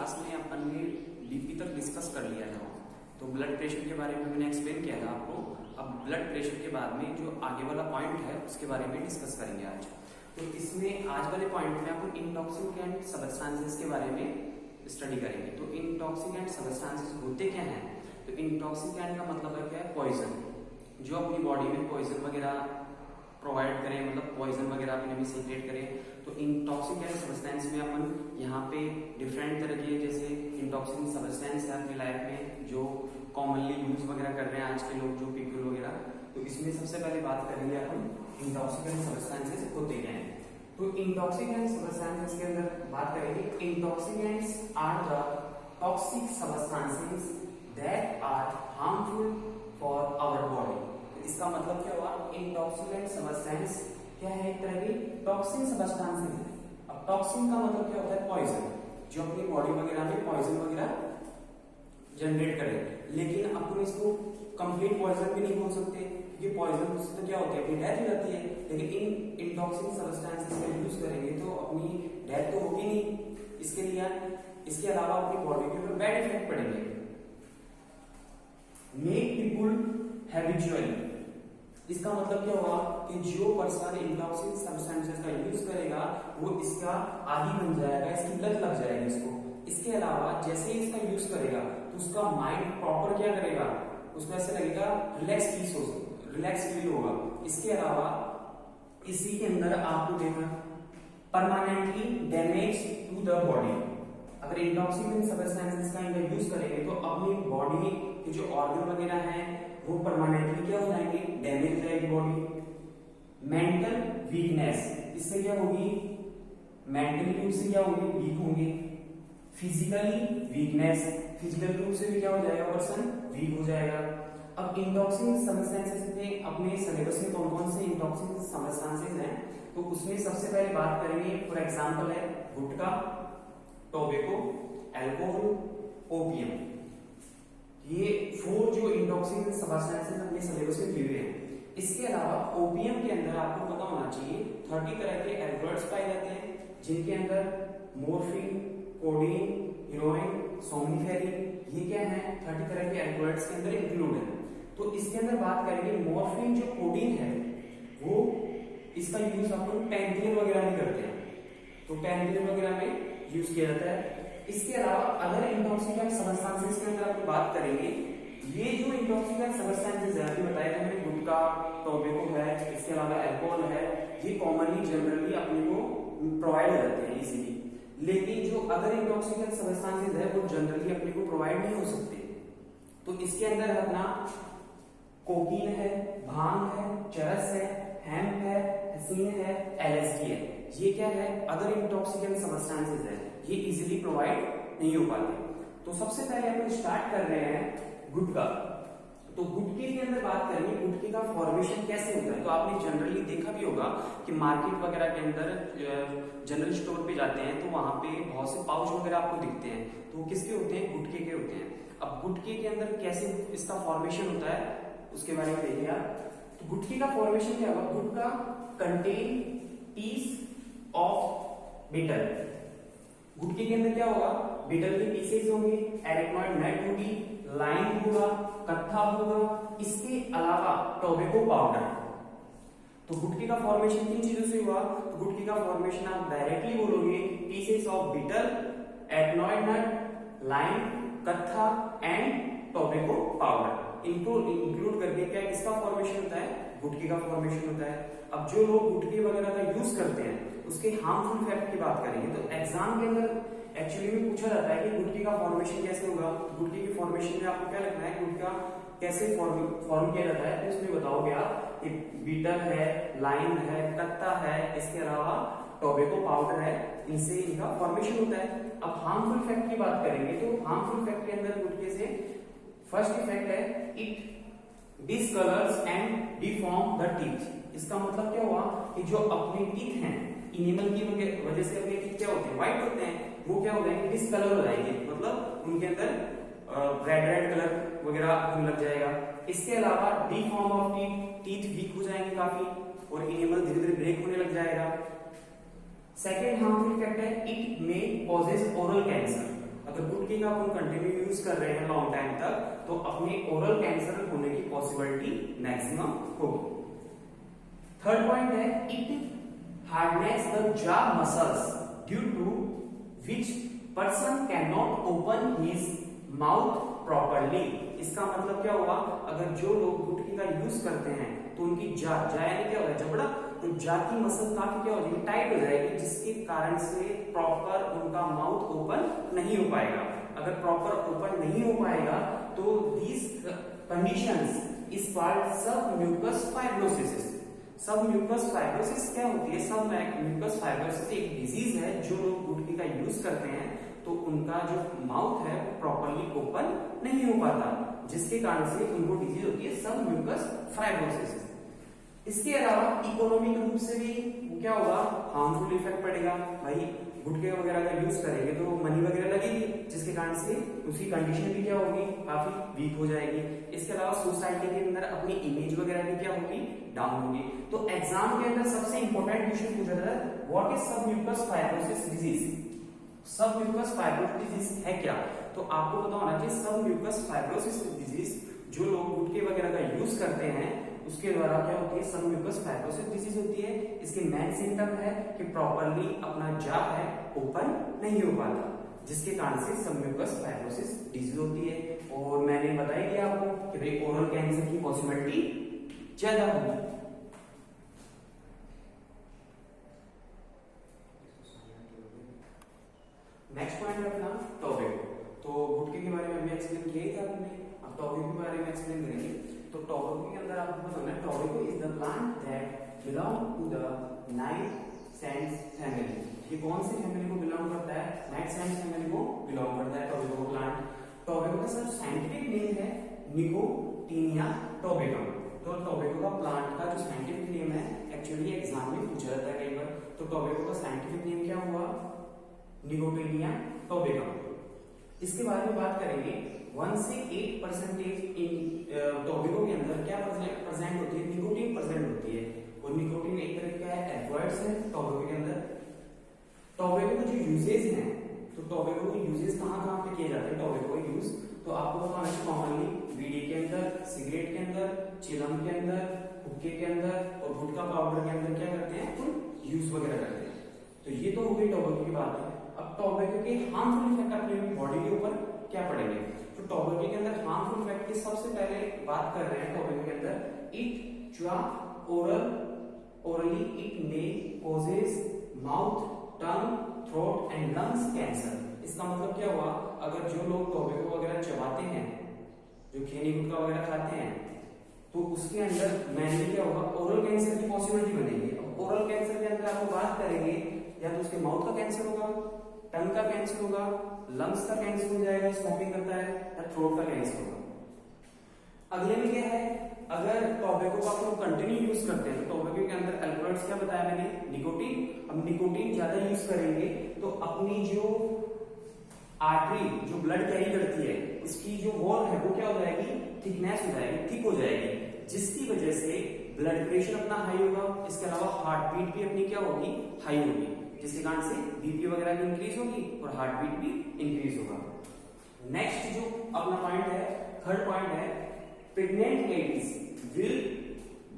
Class में अपन ने BP तक डिस्कस कर लिया था। तो ब्लड प्रेशर के बारे में मैंने एक्सप्लेन किया था आपको। अब ब्लड प्रेशर के बाद में जो आगे वाला पॉइंट है उसके बारे में डिस्कस करेंगे आज। तो इसमें आज वाले पॉइंट में अपन इंटॉक्सिकेंट सब्सटेंसेस के बारे में स्टडी करेंगे। तो इंटॉक्सिकेंट सब्सटेंसेस होते क्या हैं? तो इंटॉक्सिकेंट का मतलब है क्या है? पॉइजन, जो अपनी बॉडी में पॉइजन वगैरह प्रोवाइड करें, मतलब पॉइजन वगैरह अपने में सीक्रेट करें। तो इंटॉक्सिकेंट सब्सटेंस में अपन यहाँ पे डिफरेंट तरह के जैसे इंटॉक्सिकेंट सब्सटेंस है अपनी लाइफ में जो कॉमनली यूज वगैरह कर रहे हैं आज के लोग, जो पीपल वगैरह। तो इसमें सबसे पहले बात करेंगे अपन इंटॉक्सिकेंट सब्सटेंसेस होते क्या हैं। तो इंटॉक्सिकेंट सब्सटेंसेस के अंदर बात करेंगे, intoxicants are the toxic substances that are harmful for our body. इसका मतलब क्या हुआ? इंटॉक्सिकेंट सब्सटेंस क्या है? एक तरह की टॉक्सिक सब्सटेंसेस है। अब टॉक्सिन का मतलब क्या होता है? पॉइजन, जो अपनी बॉडी वगैरह में पॉइजन वगैरह जनरेट करे। लेकिन अपन इसको कंप्लीट पॉइजन भी नहीं बोल सकते, क्योंकि पॉइजन से क्या होती है? अपनी डेथ हो जाती है। लेकिन इन इंटॉक्सिक सब्सटेंसेस का यूज करेंगे तो अपनी डेथ तो होगी नहीं। इसके अलावा अपनी बॉडी के ऊपर बैड इफेक्ट पड़ेंगे। मेक पीपुल हैबिचुअली, इसका मतलब क्या हुआ कि जो पर्सन इंटॉक्सिक सब्सटेंसेस का यूज करेगा वो इसका आदी बन जाएगा, इसकी लत लग जाएगी इसको। इसके अलावा जैसे ही इसका यूज करेगा तो उसका माइंड प्रॉपर क्या करेगा? उसको ऐसे लगेगा रिलैक्स फील होगा। इसके अलावा इसी के अंदर आपको देखना permanently damage to the body. अगर इंटॉक्सिकेंट सब्सटेंसेस का यूज करेंगे तो अपनी बॉडी के जो ऑर्गन वगैरह हैं वो परमानेंटली क्या हो जाएंगे? डैमेज हो जाएगी बॉडी। मेंटल वीकनेस, इससे क्या होगी? मेंटली रूप से क्या होगी? वीक होंगे। फिजिकली वीकनेस, फिजिकल रूप से भी क्या हो जाएगा? पर्सन वीक हो जाएगा। अब इंटॉक्सिकेंट सब्सटेंसेस में अपने सिलेबस में कौन कौन से इंटॉक्सिकेंट सब्सटेंसेस हैं? तो उसमें सबसे पहले बात करेंगे, फॉर एग्जांपल है गुटखा, टोबैको, अल्कोहल, ओपियम। ये 4 जो इंटॉक्सिकेंट सब्सटेंसेस अपने सिलेबस में दिए हुए हैं। इसके अलावा ओपियम के अंदर आपको पता होना चाहिए 30 तरह के एल्कलॉइड्स पाए जाते हैं, जिनके अंदर मोर्फिन, कोडीन, हेरोइन, सोमनिफेरिन, ये क्या है? 30 तरह के एल्कलॉइड्स के अंदर इंक्लूड है। तो इसके अंदर बात करेंगे मोर्फिन, जो कोडीन है वो इसका यूज अपन पेनकिलर वगैरह में करते हैं, तो पेनकिलर वगैरह में यूज किया जाता है। इसके अलावा अदर इंटॉक्सिकेंट सब्सटेंसेस के अंदर अपन बात करेंगे, ये जो इंटॉक्सिकेंट सब्सटेंसेस है अभी बताया था मैंने, गुटखा, टोबैको है, इसके अलावा अल्कोहल है, ये कॉमनली जनरली अपने को प्रोवाइड हो जाते हैं इजीली। लेकिन जो अदर इंटॉक्सिकेंट सब्सटेंसेस है वो जनरली अपने को प्रोवाइड नहीं हो सकते। तो इसके अंदर अपना कोकीन है, भांग है, चरस है, हेम्प है, हसीन है, एलएसडी है। ये क्या है? अदर इंटॉक्सिकेंट सब्सटेंसेस है, ये इजीली प्रोवाइड नहीं हो पाते। तो सबसे पहले हम स्टार्ट कर रहे हैं गुटखा। तो गुटखे के अंदर बात करेंगे, गुटखे का फॉर्मेशन कैसे होता है। तो आपने जनरली देखा भी होगा कि मार्केट वगैरह के अंदर जनरल स्टोर पे जाते हैं तो वहां पे बहुत से पाउच वगैरह आपको दिखते हैं, तो वो किसके होते हैं? गुटखे के होते हैं। अब गुटखे के अंदर कैसे इसका फॉर्मेशन होता है उसके बारे में देखिए आप। तो गुटखे का फॉर्मेशन क्या होगा? गुटखा कंटेन पीस ऑफ बीटल। गुटखे के अंदर क्या होगा? बीटल के पीसेस होंगे, एरेक्नॉइड नट होगी, लाइम होगा, कत्था होगा, इसके अलावा टोबैको पाउडर। तो गुटखे का फॉर्मेशन किन चीजों से हुआ? तो गुटखे का फॉर्मेशन आप डायरेक्टली बोलोगे pieces of betel, arachnoid nut, lime, कत्था एंड टोबैको पाउडर इंक्लूड करके क्या इसका फॉर्मेशन होता है? गुटखे का फॉर्मेशन होता है। अब जो लोग गुटखे वगैरह का यूज करते हैं उसके हार्मफुल इफेक्ट की बात करेंगे। तो एग्जाम के अंदर एक्चुअली में पूछा जाता है कि गुटखे का फॉर्मेशन कैसे होगा। गुटखे के फॉर्मेशन में आपको क्या लगना है? गुटखा कैसे फॉर्म किया जाता है? तो इसमें बताओगे आप कि बीटल है, लाइम है, कत्ता है, इसके अलावा टोबैको पाउडर है, इनसे इनका फॉर्मेशन होता है। अब हार्मफुल इफेक्ट की बात करेंगे तो हार्मफुल इफेक्ट के अंदर गुटखे से फर्स्ट इफेक्ट है it discolours and deform the teeth. इसका मतलब क्या हुआ कि जो अपने टीथ हैं इनेमल की वजह से अपने टीथ क्या होते हैं? व्हाइट होते हैं, वो क्या हो जाएंगे? डिसकलर हो जाएंगे, मतलब उनके अंदर रेड कलर वगैरह लग जाएगा। इसके अलावा डिफॉर्म ऑफ टीथ वीक हो जाएंगे काफी और इनेमल धीरे धीरे ब्रेक होने लग जाएगा। सेकेंड हार्मफुल इफेक्ट है it may causes oral cancer. अगर गुटके का अपन कंटिन्यू यूज कर रहे हैं लॉन्ग टाइम तक, तो अपने ओरल कैंसर होने की पॉसिबिलिटी मैक्सिमम होगी। थर्ड पॉइंट है, it hardness the jaw muscles due to which person can not open his mouth properly. इसका मतलब क्या हुआ, अगर जो लोग गुटके का यूज करते हैं तो उनकी जा यानी क्या होगा, जबड़ा, तो जा की मसल काफी क्या हो जाएगी, टाइट हो जाएगी, जिसके कारण से प्रॉपर उनका माउथ ओपन नहीं हो पाएगा। अगर प्रॉपर ओपन नहीं हो पाएगा तो दिस कंडीशंस इज कॉल्ड सब म्यूकस फाइब्रोसिस। सब म्यूकस फाइब्रोसिस क्या होती है, सब म्यूकस फाइब्रोसिस एक डिजीज है, जो लोग गुटके का यूज करते हैं तो उनका जो माउथ है प्रॉपरली ओपन नहीं हो पाता, जिसके कारण से उनको डिजीज होती है सब म्यूकस फाइब्रोसिस। इसके अलावा इकोनॉमिक रूप से भी क्या होगा, हार्मफुल इफेक्ट पड़ेगा। भाई गुटके वगैरह का यूज करेंगे तो मनी वगैरह लगेगी, जिसके कारण से उसकी कंडीशन भी क्या होगी, काफी वीक हो जाएगी। इसके अलावा सोसाइटी के अंदर अपनी इमेज वगैरह भी क्या होगी, डाउन होगी। तो एग्जाम के अंदर सबसे इंपॉर्टेंट क्वेश्चन पूछा जाता है, व्हाट इज सब म्यूकस फाइब्रोसिस डिजीज। सब म्यूकस फाइब्रोसिस डिजीज है क्या, तो आपको पता होना चाहिए सब म्यूकस फाइब्रोसिस डिजीज जो लोग गुटके वगैरह का यूज करते हैं उसके द्वारा क्या होती है, सब म्यूकस फाइब्रोसिस डिजीज होती है। इसके मेन सिम्टम है कि प्रॉपरली अपना जा है ओपन नहीं हो पाता, जिसके कारण से सब म्यूकस फाइब्रोसिस डिजीज होती है। और मैंने बताया कि आपको कि भाई ओरल कैंसर की पॉसिबिलिटी ज्यादा होगी। नेक्स्ट पॉइंट है अपना टोबैको। तो गुटके के बारे में अभी एक्सप्लेन किया ही था आपने, अब टोबैको के बारे में एक्सप्लेन करेंगे। तो टोबैको के अंदर आपको पता है, tobacco is the plant that belong to the nightshades family. ये कौन सी फैमिली को बिलोंग करता है, नाइटशैंड्स फैमिली को बिलोंग करता है टोबैको प्लांट। टोबैको का सर साइंटिफिक नेम है निकोटिनिया टोबैकम। तो टोबैको का प्लांट का जो साइंटिफिक नेम है, एक्चुअली एग्जाम में पूछा जाता है कई बार। तो टोबैको का साइंटिफिक नेम क्या हुआ, निकोटिनिया टोबैकम। इसके बारे में बात करेंगे, 1 से 8% इन टोबैको के अंदर क्या प्रेजेंट होती है, निकोटीन प्रेजेंट होती है। और निकोटीन एक तरह का एल्कलॉइड्स है टोबैको के अंदर। टोबैको के जो यूजेस हैं, तो टोबैको के यूजेस कहां-कहां पे किए जाते हैं टोबैको का यूज, तो आपको पता होना चाहिए कॉमनली बीड़ी के अंदर, सिगरेट के अंदर, चिलम के अंदर, हुक्के के अंदर और गुटखा पाउडर के अंदर क्या करते हैं, तो यूज वगैरह करते हैं। तो ये तो हो गई टोबैको की बात है। अब टोबैको के हार्मफुल इफेक्ट अपनी बॉडी के ऊपर क्या पड़ेंगे, तो टोबैको के अंदर हार्मफुल इफेक्ट की सबसे पहले बात कर रहे हैं टोबैको के अंदर, इट जो orally it may causes mouth, tongue, throat and lungs cancer. इसका मतलब क्या हुआ, अगर जो लोग टोबैको वगैरह चबाते हैं, जो खैनी गुटखा वगैरह खाते हैं, तो उसके अंदर मेनली क्या होगा, ओरल कैंसर की पॉसिबिलिटी बनेगी। अब ओरल कैंसर के अंदर हम बात करेंगे, या तो उसके माउथ का कैंसर होगा, टंग का कैंसर होगा, लंग्स का कैंसर हो जाएगा स्मोकिंग करता है, या थ्रोट का कैंसर होगा। अगले में क्या है, अगर टोबैको का आप कंटिन्यू यूज करते हैं, तो टोबैको के अंदर अल्कलॉइड्स क्या बताया मैंने, निकोटीन। अब निकोटीन ज्यादा यूज करेंगे तो अपनी जो आर्टरी जो ब्लड कैरी करती है, उसकी जो वॉल है वो क्या हो जाएगी, थिकनेस हो जाएगी, थिक हो जाएगी, जिसकी वजह से ब्लड प्रेशर अपना हाई होगा। इसके अलावा हार्ट बीट भी अपनी क्या होगी, हाई होगी, जिसके कारण से बीपी वगैरह भी इंक्रीज होगी और हार्ट बीट भी इंक्रीज होगा। नेक्स्ट जो अपना पॉइंट है, थर्ड पॉइंट है, pregnant ladies will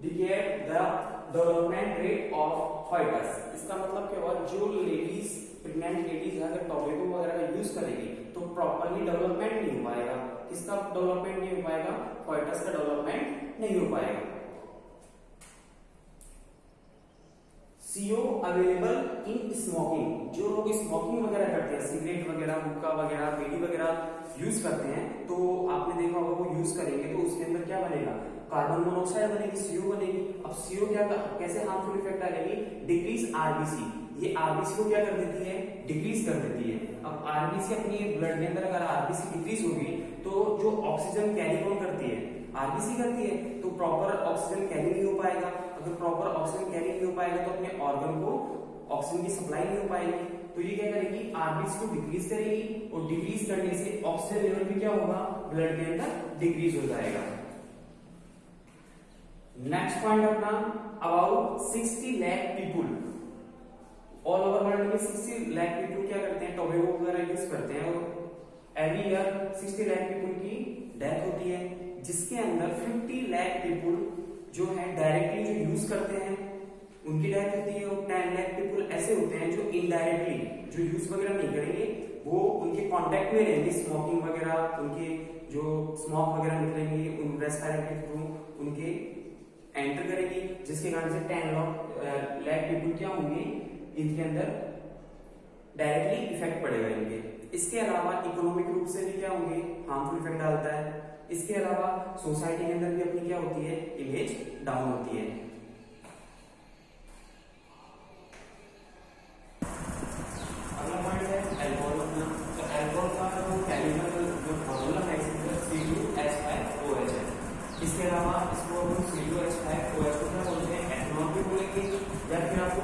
decay the development rate of foetus. इसका मतलब क्या हुआ, जो लेडीज प्रेग्नेंट लेडीज अगर टोबैको वगैरह का यूज करेगी तो प्रॉपरली डेवलपमेंट नहीं हो पाएगा। किसका डेवलपमेंट नहीं हो पाएगा, फॉइटस का डेवलपमेंट नहीं हो पाएगा। CO available in smoking. जो लोग स्मोकिंग वगैरह करते हैं, सिगरेट वगैरह, हुक्का वगैरह, बीड़ी वगैरह यूज करते हैं, तो आपने देखा होगा वो यूज करेंगे तो उसके अंदर क्या बनेगा, कार्बन मोनोऑक्साइड बनेगी, CO बनेगी। अब CO क्या कैसे हार्मफुल इफेक्ट डालेगी, डिक्रीज RBC। ये RBC को क्या कर देती है, डिक्रीज कर देती है। अब RBC अपनी ब्लड के अंदर अगर RBC डिक्रीज होगी तो जो ऑक्सीजन कैरी कौन करती है, RBC करती है, तो प्रॉपर ऑक्सीजन कैरी नहीं हो पाएगा। अगर प्रॉपर ऑक्सीजन कैरी नहीं हो पाएगा तो अपने ऑर्गन को ऑक्सीजन की सप्लाई नहीं हो पाएगी। तो ये क्या करेगी, RBC को डिक्रीज करेगी, और डिक्रीज करने से ऑक्सीजन लेवल भी क्या होगा, ब्लड के अंदर डिक्रीज हो जाएगा। नेक्स्ट पॉइंट अपना, about 60 lakh people all over world में 60 लाख पीपुल क्या करते हैं, टोबैको वगैरह यूज करते हैं। और एवरी ईयर 60 लाख पीपल की डेथ होती है, जिसके अंदर 50 लाख पीपल जो है डायरेक्टली जो यूज करते हैं उनकी डेथ होती है, और 10 लाख पीपल ऐसे होते हैं जो इनडायरेक्टली जो यूज वगैरह नहीं करेंगे, वो उनके कांटेक्ट में रहेंगे, स्मोकिंग वगैरह, उनके जो स्मोक वगैरह निकलेंगे उन रेस्पिरेटरी थ्रू उनके एंटर करेगी, जिसके कारण से 10 लाख पीपल क्या होंगे, इनके अंदर डायरेक्टली इफेक्ट पड़ेगा इनके। इसके अलावा इकोनॉमिक रूप से भी क्या होंगे, हार्मफुल इफेक्ट डालता है। इसके अलावा सोसाइटी के अंदर भी अपनी क्या होती है, इमेज डाउन होती है। अगला पॉइंट है अल्कोहल अपना। तो अल्कोहल का जो केमिकल जो फॉर्मूला है C2H5OH है। इसके अलावा इसको हम C2H5OH को क्या बोलते हैं, एथनॉल भी बोलेंगे या फिर आपको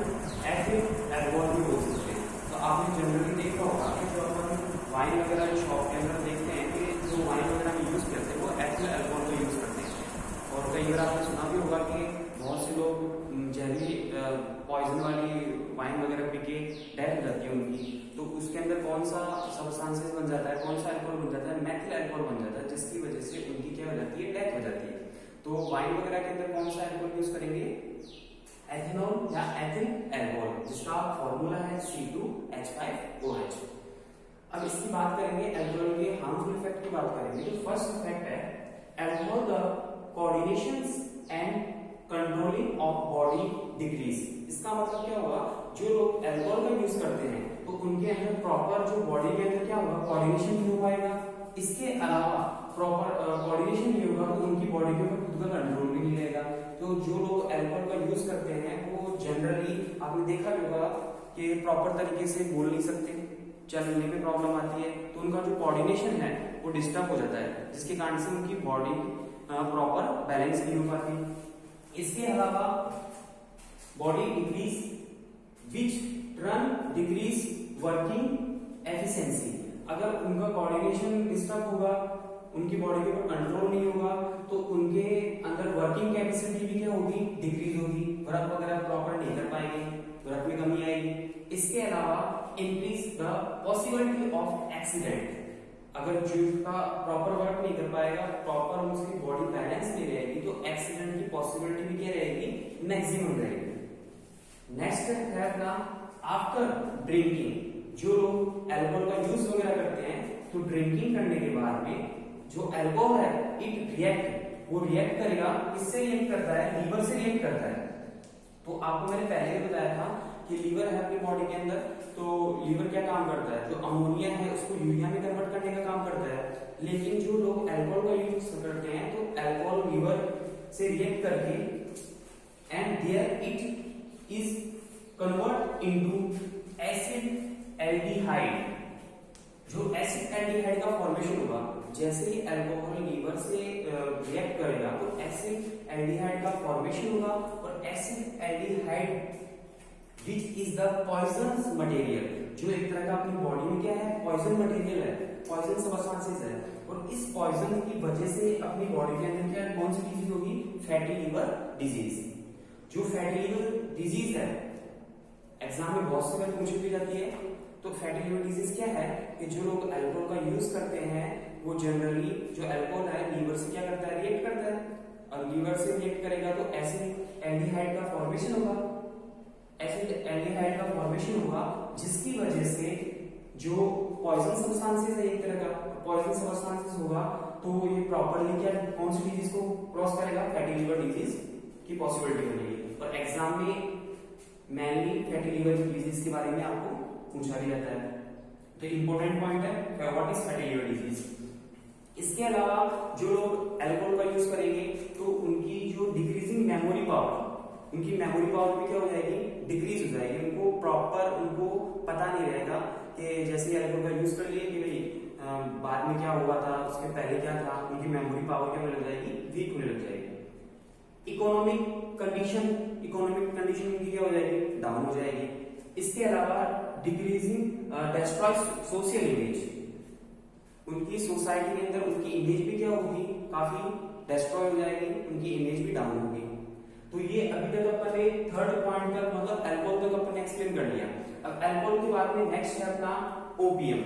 एथिल अल्कोहल भी बोल सकते हैं। तो आपने जनरली देखा होगा कि जो अपन वाइन वगैरह शॉप के अंदर देखते हैं कि जो वाइन वगैरह में यूज करते हैं वो एथिल अल्कोहल का यूज करते हैं। और कई बार आपने सुना भी होगा कि बहुत से लोग जहरी पॉइजन वाली वाइन वगैरह पी के डेथ हो जाती है उनकी, तो उसके अंदर कौन सा सब्सटेंसेस बन जाता है, कौन सा अल्कोहल बन जाता है, मेथिल अल्कोहल बन जाता है, जिसकी वजह से उनकी क्या हो जाती है, डेथ हो जाती है। तो वाइन वगैरह के अंदर कौन सा अल्कोहल यूज करेंगे, एथेनॉल या एथिल अल्कोहल, जिसका फॉर्मूला है C2H5OH। अब इसकी बात करेंगे अल्कोहल के हार्मफुल इफेक्ट की बात करेंगे। तो फर्स्ट इफेक्ट है alcohol the coordinations and controlling of body decrease. इसका मतलब क्या हुआ, जो लोग अल्कोहल का यूज करते हैं तो उनके अंदर प्रॉपर जो बॉडी के अंदर क्या होगा, कोऑर्डिनेशन नहीं हो पाएगा। इसके अलावा प्रॉपर कोऑर्डिनेशन नहीं होगा तो उनकी बॉडी के ऊपर खुद का कंट्रोल भी नहीं रहेगा। तो जो लोग अल्कोहल का यूज करते हैं वो जनरली आपने देखा भी होगा कि प्रॉपर तरीके से बोल नहीं सकते, चलने में प्रॉब्लम आती है, तो उनका जो कोऑर्डिनेशन है वो डिस्टर्ब हो जाता है, जिसके कारण से उनकी बॉडी प्रॉपर बैलेंस नहीं हो पाती। इसके अलावा बॉडी डिक्रीज विच टर्न डिक्रीज वर्किंग एफिशिएंसी। अगर उनका कोऑर्डिनेशन डिस्टर्ब होगा, उनकी बॉडी के ऊपर कंट्रोल नहीं होगा, तो उनके अंदर वर्किंग कैपेसिटी भी क्या होगी, डिक्रीज होगी, वर्क वगैरह प्रॉपर नहीं कर पाएंगे, वर्क में कमी आएगी। इसके अलावा increase the possibility of accident. अगर जिसका प्रॉपर वर्क नहीं कर पाएगा, प्रॉपर उसकी बॉडी बैलेंस नहीं रहेगी, तो एक्सीडेंट की पॉसिबिलिटी भी क्या रहेगी, मैक्सिमम रहेगी। नेक्स्ट है अपना आफ्टर ड्रिंकिंग। जो लोग अल्कोहल का यूज वगैरह करते हैं तो ड्रिंकिंग करने के बाद में जो अल्कोहल है इट रिएक्ट, वो रिएक्ट करेगा, किससे रिएक्ट करता है, लीवर से रिएक्ट करता है। तो आपको मैंने पहले भी बताया था कि लीवर है अपनी बॉडी के अंदर, तो लीवर क्या काम करता है, जो अमोनिया है उसको यूरिया में कन्वर्ट करने का काम करता है। लेकिन जो लोग अल्कोहल का यूज करते हैं तो अल्कोहल लीवर से रिएक्ट करके and there it is convert into acid aldehyde. जो एसिड एल्डिहाइड का फॉर्मेशन होगा, जैसे ही अल्कोहल लीवर से रिएक्ट करेगा तो एसिड एल्डिहाइड का फॉर्मेशन होगा, और acid aldehyde which is the poisonous material, जो एक तरह का अपनी बॉडी में क्या है, पॉइजन मटेरियल है, पॉइजन सब्सटेंसेस है। और इस पॉइजन की वजह से अपनी बॉडी के अंदर क्या कौन सी डिजीज होगी, फैटी लिवर डिजीज। जो फैटी लिवर डिजीज है एग्जाम में बहुत से बार पूछी भी जाती है। तो फैटी लिवर डिजीज क्या है कि जो लोग अल्कोहल का यूज करते हैं वो जनरली जो अल्कोहल है लीवर से क्या करता है, रिएक्ट करता है, और लीवर से रिएक्ट करेगा तो एसिड एल्डिहाइड का फॉर्मेशन होगा, एसिड एल्डिहाइड का फॉर्मेशन होगा, जिसकी वजह से जो पॉइजन सब्सटेंसेस है, एक तरह का पॉइजन सब्सटेंसेस होगा, तो ये प्रॉपर्ली क्या कौन सी डिजीज को क्रॉस करेगा, फैटी लिवर डिजीज की पॉसिबिलिटी बनेगी। और एग्जाम में मेनली फैटी लिवर डिजीज के बारे में आपको पूछा भी जाता है। तो इंपॉर्टेंट पॉइंट है what is fatty liver disease. इसके अलावा जो लोग अल्कोहल का यूज करेंगे तो उनकी जो डिक्रीजिंग मेमोरी पावर, उनकी मेमोरी पावर भी क्या हो जाएगी, डिक्रीज हो जाएगी। उनको प्रॉपर उनको पता नहीं रहेगा कि जैसे अल्कोहल का यूज कर लिए कि भाई बाद में क्या हुआ था, उसके पहले क्या था, उनकी मेमोरी पावर क्या होने लग जाएगी, वीक होने लग जाएगी। इकोनॉमिक कंडीशन उनकी क्या हो जाएगी, डाउन हो जाएगी। इसके अलावा डिक्रीजिंग डिस्ट्रॉय सोशल इमेज, उनकी सोसाइटी के अंदर उनकी इमेज भी क्या होगी, काफी डिस्ट्रॉय हो जाएगी, उनकी इमेज भी डाउन होगी। तो ये अभी तक अपन ने थर्ड पॉइंट तक मतलब अल्कोहल तक अपन ने एक्सप्लेन कर लिया। अब अल्कोहल के बाद में नेक्स्ट है अपना ओपियम।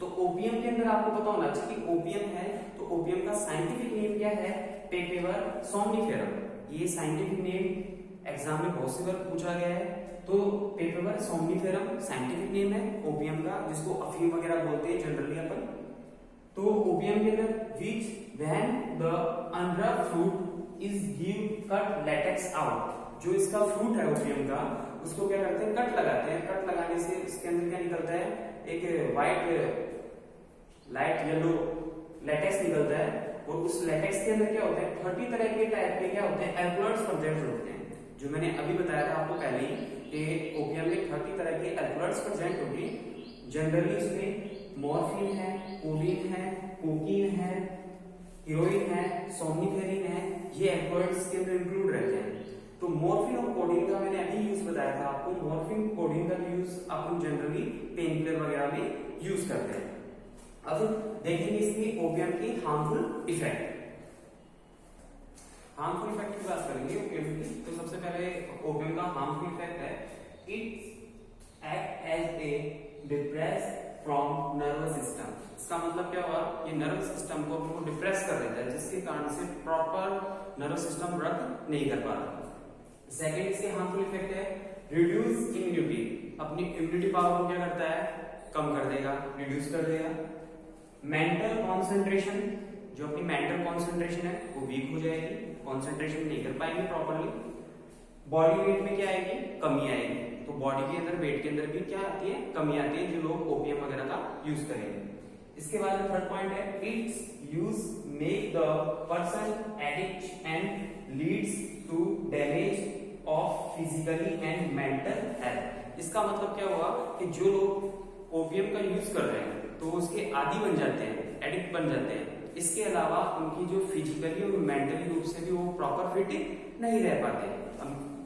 तो तो ओपियम के अंदर आपको पता होना चाहिए कि ओपियम है, तो ओपियम का साइंटिफिक नेम क्या है? पेपेवर सोमनिफेरम। ये साइंटिफिक नेम एग्जाम में बहुत सी बार पूछा गया है। तो पेपेवर सोमनिफेरम साइंटिफिक नेम है ओपियम का, जिसको अफीम वगैरह बोलते हैं जनरली अपन। तो ओपियम के अंदर विच when the under fruit is give cut latex out, जो इसका फ्रूट है ओपियम का, उसको क्या करते हैं? कट लगाते हैं। कट लगाने से इसके अंदर क्या निकलता है? एक व्हाइट लाइट येलो लेटेक्स निकलता है, और उस लेटेक्स के अंदर क्या होता है? 30 तरह के टाइप के क्या होते हैं? एल्कलॉइड्स प्रेजेंट होते हैं। जो मैंने अभी बताया था आपको पहले ही कि ओपियम में 30 तरह के एल्कलॉइड्स प्रेजेंट होंगे। जनरली इसमें मॉर्फिन है, कोडीन है, कोकीन है, हीरोइन है, सोमनिफेरिन है, ये एल्कलॉइड्स के अंदर इंक्लूड रहते हैं। तो मॉर्फिन और कोडीन का मैंने अभी यूज बताया था आपको। मॉर्फिन कोडीन का यूज अपन जनरली पेन किलर वगैरह में यूज करते हैं। अब देखेंगे इसकी ओपियम की हार्मफुल इफेक्ट। हार्मफुल इफेक्ट की बात करेंगे ओपियम की। तो सबसे पहले ओपियम का हार्मफुल इफेक्ट है, it act as a depress from nervous system. इसका मतलब क्या हुआ? ये नर्वस सिस्टम को हमको डिप्रेस कर देता है, जिसके कारण से प्रॉपर नर्वस सिस्टम वर्क नहीं कर पाता। सेकेंड इसके हार्मफुल इफेक्ट है रिड्यूस इम्यूनिटी। अपनी इम्यूनिटी पावर को क्या करता है? कम कर देगा, रिड्यूस कर देगा। मेंटल कॉन्सेंट्रेशन, जो अपनी मेंटल कॉन्सेंट्रेशन है वो वीक हो जाएगी, कॉन्सेंट्रेशन नहीं कर पाएंगे प्रॉपरली। बॉडी वेट में क्या आएगी? कमी आएगी। तो बॉडी के अंदर वेट के अंदर भी क्या आती है? कमी आती है, जो लोग ओपियम वगैरह का यूज करेंगे। इसके बाद थर्ड पॉइंट है its use make the person addict and leads to damage of physically and mental health. इसका मतलब क्या हुआ कि जो लोग ओपियम का यूज कर रहे हैं तो उसके आदी बन जाते हैं, एडिक्ट बन जाते हैं। इसके अलावा उनकी जो फिजिकली और मेंटली रूप से भी वो प्रॉपर फिट नहीं रह पाते।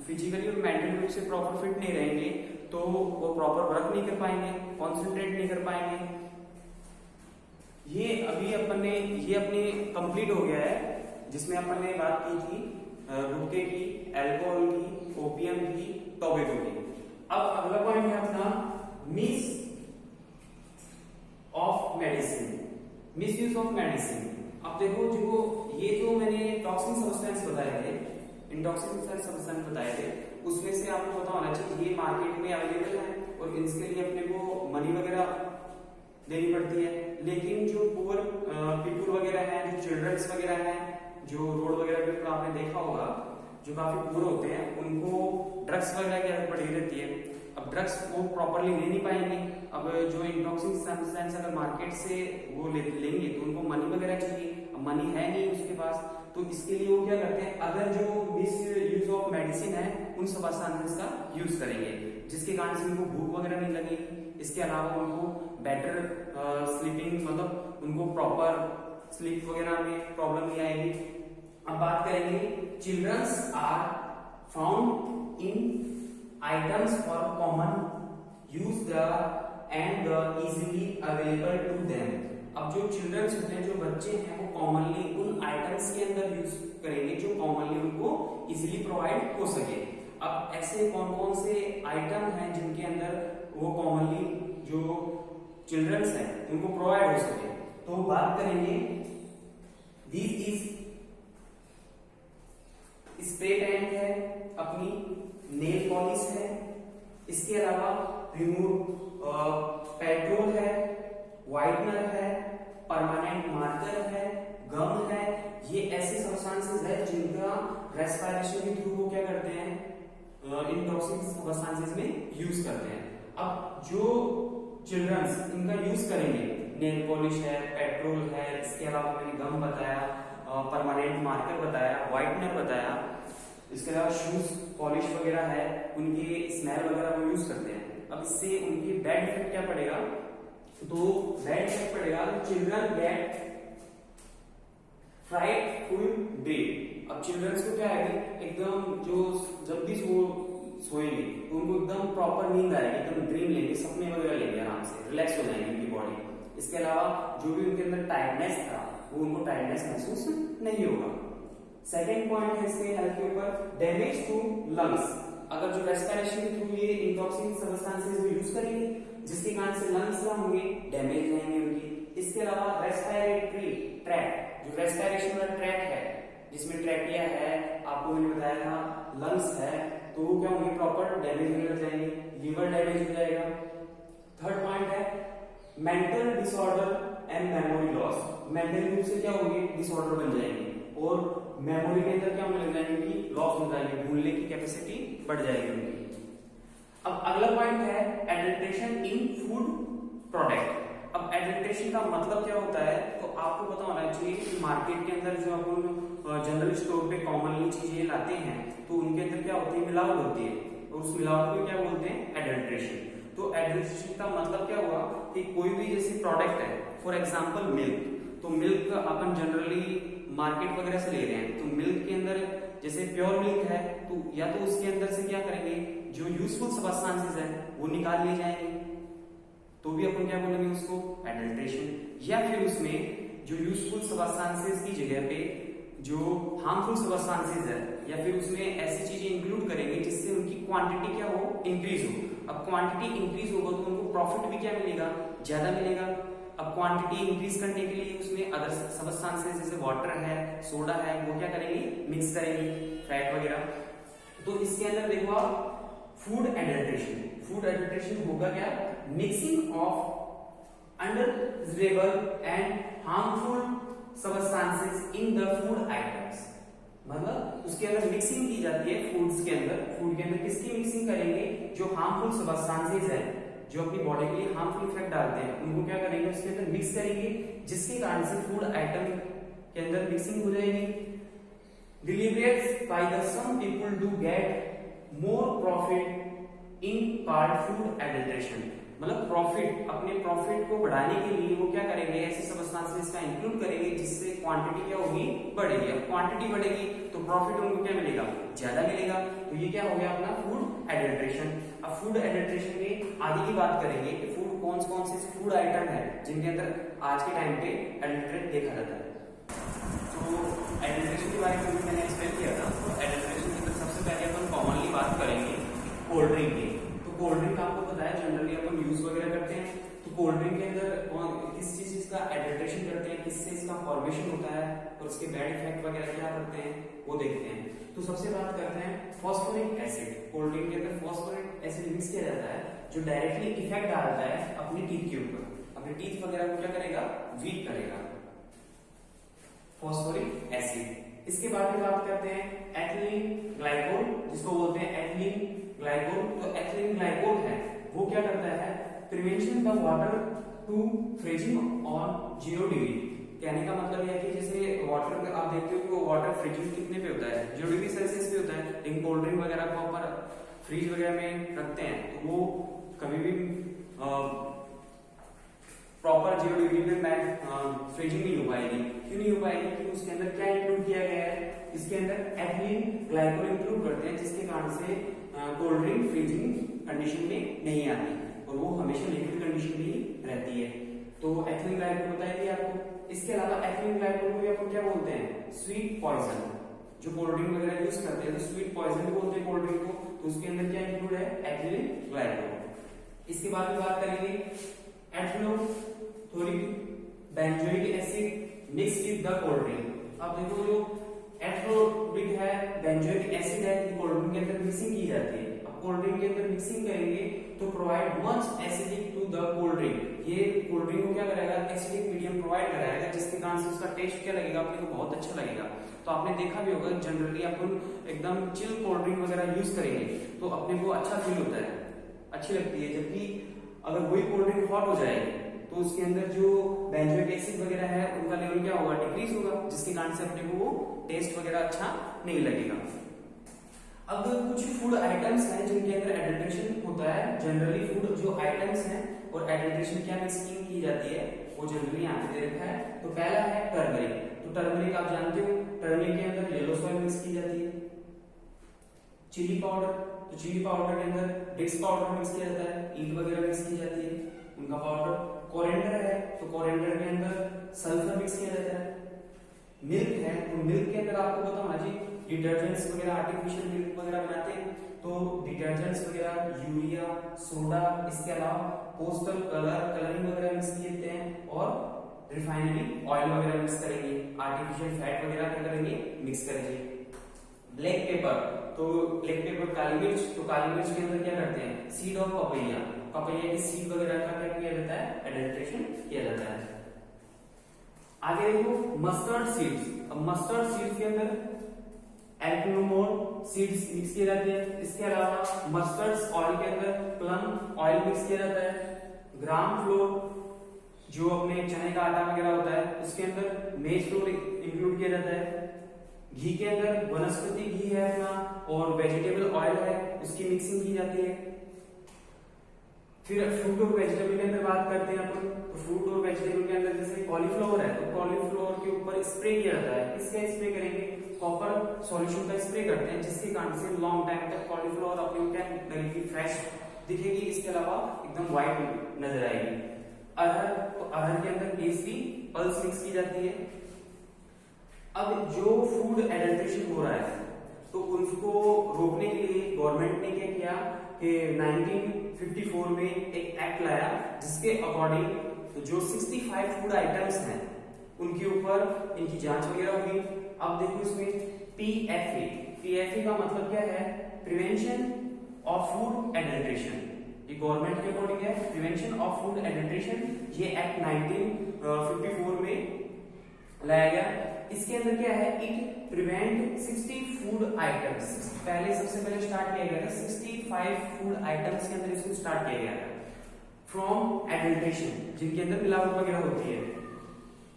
फिजिकली और मेंटली रूप से प्रॉपर फिट नहीं रहेंगे तो वो प्रॉपर वर्क नहीं कर पाएंगे, कॉन्सेंट्रेट नहीं कर पाएंगे। ये अभी अपन ने ये अपने कंप्लीट हो गया है, जिसमें अपन ने बात की थी गुटखे की, अल्कोहल की, ओपियम की, टोबैको की। अब अगला पॉइंट है अपना miss of medicine, misuse of medicine. अब देखो, जो ये तो मैंने टॉक्सिन सब्सटेंस बताए थे, इंटॉक्सिकेंट सब्सटेंस बताए थे, उसमें से आपको पता होना चाहिए ये मार्केट में अवेलेबल है और इसके लिए अपने को मनी वगैरह देनी पड़ती है। लेकिन जो पुअर पीपुल वगैरह हैं, जो चिल्ड्रंस वगैरह हैं, जो रोड वगैरह पे आपने देखा होगा, जो काफी पुअर होते हैं, उनको ड्रग्स वगैरह की आदत पड़ी रहती है। अब ड्रग्स वो प्रॉपरली ले नहीं पाएंगे। अब जो इंटॉक्सिकेंट सब्सटेंस अगर मार्केट से वो लेंगे तो उनको मनी वगैरह चाहिए, अब मनी है नहीं उसके पास, तो इसके लिए वो क्या करते हैं, अगर जो मिस यूज ऑफ मेडिसिन है उन सब्सटेंसेस का यूज करेंगे, जिसके कारण से उनको भूख वगैरह नहीं लगेगी। इसके अलावा उनको बेटर स्लीपिंग, मतलब उनको प्रॉपर स्लीप वगैरह में प्रॉब्लम नहीं आएगी। अब बात करेंगे childrens are found in items for common use the and the easily available to them. अब जो चिल्ड्रंस होते हैं, जो बच्चे हैं, वो कॉमनली उन आइटम्स के अंदर यूज करेंगे जो कॉमनली उनको इजीली प्रोवाइड हो सके। अब ऐसे कौन कौन से आइटम हैं जिनके अंदर वो कॉमनली जो चिल्ड्रंस हैं उनको प्रोवाइड हो सके? तो बात करेंगे दिस इज स्प्रे पेंट है, अपनी नेल पॉलिश है, इसके अलावा पेट्रोल है, व्हाइटनर है, परमानेंट मार्कर है, गम है। ये ऐसे सब्सटेंसेस है जिनका रेस्पिरेशन के थ्रू वो क्या करते हैं, इंटॉक्सिक सब्सटेंसेस में यूज करते हैं। अब जो चिल्ड्रंस इनका यूज करेंगे, नेल पॉलिश है, पेट्रोल है, इसके अलावा मैंने गम बताया, परमानेंट मार्कर बताया, व्हाइटनर बताया, इसके अलावा शूज पॉलिश वगैरह है, उनकी स्मेल वगैरह वो यूज करते हैं। अब इससे उनकी बैड इफेक्ट क्या पड़ेगा? तो बैड इफेक्ट पड़ेगा, चिल्ड्रन गेट फ्राइटफुल ड्रीम। अब चिल्ड्रंस को क्या है, एकदम जो जब भी सोएंगे तो उनको एकदम प्रॉपर नींद आएगी, एकदम ड्रीम लेंगे, सपने वगैरह लेंगे, आराम से रिलैक्स हो जाएंगे उनकी बॉडी। इसके अलावा जो भी उनके अंदर टायर्डनेस था वो उनको टायर्डनेस महसूस नहीं होगा। सेकेंड पॉइंट है इसके हेल्थ के ऊपर, डैमेज टू लंग्स। अगर जो रेस्पिरेशन के थ्रू ये इंटॉक्सिक सब्सटेंसेस यूज करेंगे जिसके जिसके कारण से लंग्स क्या होंगे, डैमेज रहेंगे उनकी। इसके अलावा रेस्पिरेटरी ट्रैक, जो रेस्पिरेशन वाला ट्रैक है जिसमें ट्रैकिया है, आपको मैंने बताया था लंग्स है, तो वो क्या होंगे, प्रॉपर डैमेज होने लग जाएंगे, लीवर डैमेज हो जाएगा। थर्ड पॉइंट है mental disorder and memory loss. Mentally रूप से क्या होंगे, डिसऑर्डर बन जाएंगे और मेमोरी के अंदर क्या होने लग जाएंगे कि लॉस हो जाएंगे, भूलने की कैपेसिटी बढ़ जाएगी उनकी। अब अगला पॉइंट है एडल्ट्रेशन इन फूड प्रोडक्ट। अब एडल्ट्रेशन का मतलब क्या होता है, तो आपको पता होना चाहिए कि मार्केट के अंदर जो अपन जनरल स्टोर पे कॉमनली चीजें लाते हैं तो उनके अंदर क्या होती है, मिलावट होती है, और उस मिलावट को क्या बोलते हैं, एडल्ट्रेशन। तो एडल्ट्रेशन का मतलब क्या हुआ कि कोई भी जैसे प्रोडक्ट है, फॉर एग्जांपल मिल्क, तो मिल्क अपन जनरली मार्केट वगैरह से ले रहे हैं, तो मिल्क के अंदर जैसे प्योर मिल्क है तो या तो उसके अंदर से क्या करेंगे, जो यूजफुल सब्सटेंसेस है वो निकाल लिए जाएंगे, तो भी अपन क्या बोलेंगे उसको, एडल्ट्रेशन। या फिर उसमें जो यूजफुल सब्सटेंसेस की जगह पे जो हार्मफुल सब्सटेंसेस है, या फिर उसमें ऐसी चीजें इंक्लूड करेंगे जिससे उनकी क्वांटिटी क्या हो, इंक्रीज हो। अब क्वांटिटी इंक्रीज होगा तो उनको प्रॉफिट भी क्या मिलेगा, ज्यादा मिलेगा। अब क्वांटिटी इंक्रीज करने के लिए उसमें अदर सब्सटेंसेस जैसे वाटर है, सोडा है, वो क्या करेंगे, मिक्स करेंगे, फैट वगैरह। तो इसके अंदर देखो आप फूड एडल्ट्रेशन, फूड एडल्ट्रेशन होगा क्या, mixing of undesirable and harmful substances in the food items. मतलब उसके अंदर मिक्सिंग की जाती है फूड्स के अंदर। फूड के अंदर किसकी मिक्सिंग करेंगे, जो हार्मफुल सब्सटेंसेस है, जो अपनी बॉडी के लिए हार्मफुल इफेक्ट डालते हैं, उनको क्या करेंगे, उसके अंदर मिक्स करेंगे, जिसके कारण से फूड आइटम के अंदर मिक्सिंग हो जाएगी। Deliberates by the some people do get more profit in called food adulteration. मतलब प्रॉफिट, अपने प्रॉफिट को बढ़ाने के लिए वो क्या करेंगे, ऐसे सब्सटेंसेस का इंक्लूड करेंगे जिससे क्वांटिटी क्या होगी, बढ़ेगी। अब क्वांटिटी बढ़ेगी तो प्रॉफिट उनको क्या मिलेगा, ज्यादा मिलेगा। तो ये क्या हो गया अपना फूड एडल्ट्रेशन। अब फूड एडल्ट्रेशन में आगे की बात करेंगे कि फूड कौन से फूड आइटम है जिनके अंदर आज के टाइम पे एडल्ट्रेट देखा जाता है। तो एडल्ट्रेशन के बारे में मैंने एक्सप्लेन किया था। तो एडल्ट्रेशन के अंदर सबसे पहले अपन कॉमनली बात करेंगे कोल्ड ड्रिंक की। तो कोल्ड ड्रिंक आपको पता है जनरली अपन यूज वगैरह करते हैं, तो कोल्ड ड्रिंक के अंदर किस चीज का एडल्ट्रेशन करते हैं, किससे इसका फॉर्मेशन होता है और उसके बैड इफेक्ट वगैरह क्या करते हैं वो देखते हैं। तो सबसे बात करते हैं फॉस्फोरिक एसिड। कोल्ड ड्रिंक के अंदर फॉस्फोरिक एसिड मिक्स किया जाता है जो डायरेक्टली इफेक्ट डालता है अपने टीथ के ऊपर, अपने टीथ वगैरह को क्या करेगा, वीक करेगा, फॉस्फोरिक एसिड। इसके बाद में बात करते हैं एथिलीन ग्लाइकोल, जिसको बोलते हैं एथिलीन ग्लाइकोल। तो एथिलीन ग्लाइकोल है वो क्या करता है, prevention the water to freezing on 0 degree. कहने का मतलब है कि जैसे वाटर आप देखते हो कि वो वाटर फ्रीजिंग कितने पे होता है, 0 डिग्री सेल्सियस पे होता है, लेकिन कोल्ड ड्रिंक वगैरह को ऊपर फ्रीज वगैरह में रखते हैं तो वो कभी भी प्रॉपर 0 डिग्री पे फ्रीजिंग नहीं हो पाएगी। क्यों नहीं हो पाएगी, क्योंकि उसके अंदर क्या इंक्लूड किया गया है, इसके अंदर एथिलीन ग्लाइकोल इंक्लूड करते हैं, जिसके कारण से कोल्ड ड्रिंक फ्रीजिंग कंडीशन में नहीं आती और वो हमेशा लिक्विड कंडीशन में ही रहती है। तो एथिलीन ग्लाइकोल बताया गया आपको। इसके अलावा एथिलीन ग्लाइकोल को भी अपन क्या बोलते हैं, स्वीट पॉइजन। जो कोल्ड ड्रिंक वगैरह यूज करते हैं तो स्वीट पॉइजन बोलते हैं कोल्ड ड्रिंक को, तो उसके अंदर क्या इंक्लूड है, एथिलीन ग्लाइकोल। इसके बाद में बात करेंगे एथनोथोरिक benzoic acid mix with the cold drink. अब देखो जो एथनोथोरिक है, बेंजोइक एसिड है, कोल्ड ड्रिंक के अंदर मिक्सिंग की जाती है। अब कोल्ड ड्रिंक के अंदर मिक्सिंग करेंगे तो provide much acidic to the cold drink. ये कोल्ड ड्रिंक को क्या करेगा, एसिडिक मीडियम प्रोवाइड कराएगा, जिसके कारण से उसका टेस्ट क्या लगेगा, अपने को बहुत अच्छा लगेगा। तो आपने देखा भी होगा जनरली अपन एकदम चिल कोल्ड ड्रिंक वगैरह यूज करेंगे तो अपने को अच्छा फील होता है, अच्छी लगती है। जबकि अगर वही कोल्ड ड्रिंक हॉट हो जाएगी तो उसके अंदर जो बेंजोइक एसिड वगैरह है उनका लेवल क्या होगा, डिक्रीज होगा, जिसके कारण से अपने को वो टेस्ट वगैरह अच्छा नहीं लगेगा। अब कुछ फूड आइटम्स हैं जिनके अंदर एडल्ट्रेशन होता है। जनरली फूड जो आइटम्स हैं और एडल्ट्रेशन क्या मिक्सिंग की जाती है वो जनरली यहाँ पे दे रखा है। तो पहला है टर्मरिक। तो टर्मरिक आप जानते हो, टर्मरिक के अंदर येलो सॉइल मिक्स की जाती है। चिली पाउडर, तो चिली पाउडर के अंदर डिक्स पाउडर मिक्स किया जाता है, ईंट वगैरह मिक्स की जाती है उनका पाउडर। कोरिएंडर है तो कोरिएंडर के अंदर सल्फर मिक्स किया जाता है। मिल्क है तो मिल्क के अंदर आपको पता होना चाहिए डिटर्जेंट्स वगैरह आर्टिफिशियल मिल्क वगैरह बनाते हैं तो डिटर्जेंट्स वगैरह, यूरिया, सोडा, इसके अलावा पोस्टल कलरिंग वगैरह मिक्स किए हैं और रिफाइनरी ऑयल वगैरह मिक्स करेंगे, आर्टिफिशियल फैट वगैरह क्या करेंगे, मिक्स करेंगे। ब्लैक पेपर, तो ब्लैक पेपर काली मिर्च, तो काली मिर्च के अंदर क्या करते हैं, सीड ऑफ पपैया, पपैया की सीड वगैरह का क्या किया जाता है, एडल्ट्रेशन किया जाता है। आगे देखो मस्टर्ड सीड्स, अब मस्टर्ड सीड्स के अंदर एल्कनोमोल सीड्स मिक्स किए जाते हैं। इसके अलावा मस्टर्ड ऑयल के अंदर प्लम ऑयल मिक्स किया जाता है। ग्राम फ्लोर जो अपने चने का आटा वगैरह होता है उसके अंदर मेज फ्लोर इंक्लूड किया जाता है। घी के अंदर वनस्पति घी है अपना और वेजिटेबल ऑयल है, उसकी मिक्सिंग की जाती है। फिर फ्रूट और वेजिटेबल के अंदर बात करते हैं अपन, तो फ्रूट और वेजिटेबल के अंदर जैसे कॉलीफ्लावर है, तो कॉलीफ्लावर के ऊपर स्प्रे किया जाता है। किसका स्प्रे करेंगे, कॉपर सॉल्यूशन का स्प्रे करते हैं, जिसके कारण से लॉन्ग टाइम तक कॉलीफ्लावर अपनी क्या लगेगी, फ्रेश दिखेगी, इसके अलावा एकदम व्हाइट नजर आएगी। अरहर, तो अरहर के अंदर केसरी पल्स मिक्स की जाती है। अब जो फूड एडल्ट्रेशन हो रहा है तो उसको रोकने के लिए गवर्नमेंट ने क्या किया कि 1954 में एक एक्ट लाया, जिसके अकॉर्डिंग जो 65 फूड आइटम्स हैं उनके ऊपर इनकी जांच वगैरह हुई। अब देखो इसमें पीएफए, पीएफए का मतलब क्या है, प्रिवेंशन ऑफ फूड एडल्ट्रेशन। ये गवर्नमेंट के अकॉर्डिंग है, प्रिवेंशन ऑफ फूड एडल्ट्रेशन। ये एक्ट 1954 में लाया गया। इसके अंदर क्या है, इट प्रिवेंट 60 फूड आइटम्स, पहले सबसे पहले स्टार्ट किया गया था 65 फूड आइटम्स के अंदर इसको स्टार्ट किया गया था फ्रॉम एडल्ट्रेशन, जिनके अंदर मिलावट वगैरह होती है,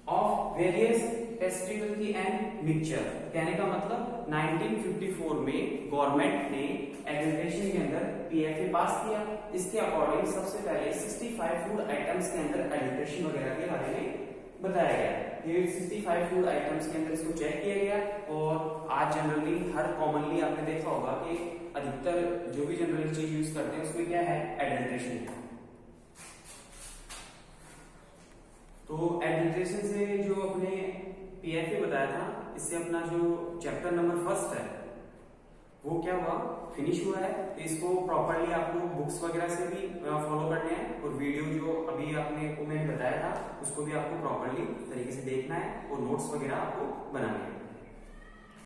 of various pesticide and mixture. कहने का मतलब 1954 में गवर्नमेंट ने एडल्ट्रेशन के अंदर पीएफए पास किया। इसके अकॉर्डिंग सबसे पहले 65 फूड आइटम्स के अंदर एडल्ट्रेशन वगैरह के बारे में बताया गया। ये 65 फूड आइटम्स के अंदर इसको चेक किया गया और आज जनरली हर कॉमनली आपने देखा होगा कि अधिकतर जो भी जनरली चीज यूज करते हैं उसमें क्या है, एडल्ट्रेशन। तो एडल्ट्रेशन से जो अपने पीएफए बताया था, इससे अपना जो चैप्टर नंबर 1 है वो क्या हुआ, फिनिश हुआ है। तो इसको प्रॉपरली आपको बुक्स वगैरह से भी फॉलो करने हैं और वीडियो जो अभी आपने को मैंने बताया था उसको भी आपको प्रॉपरली तरीके से देखना है और नोट्स वगैरह आपको बनाने हैं।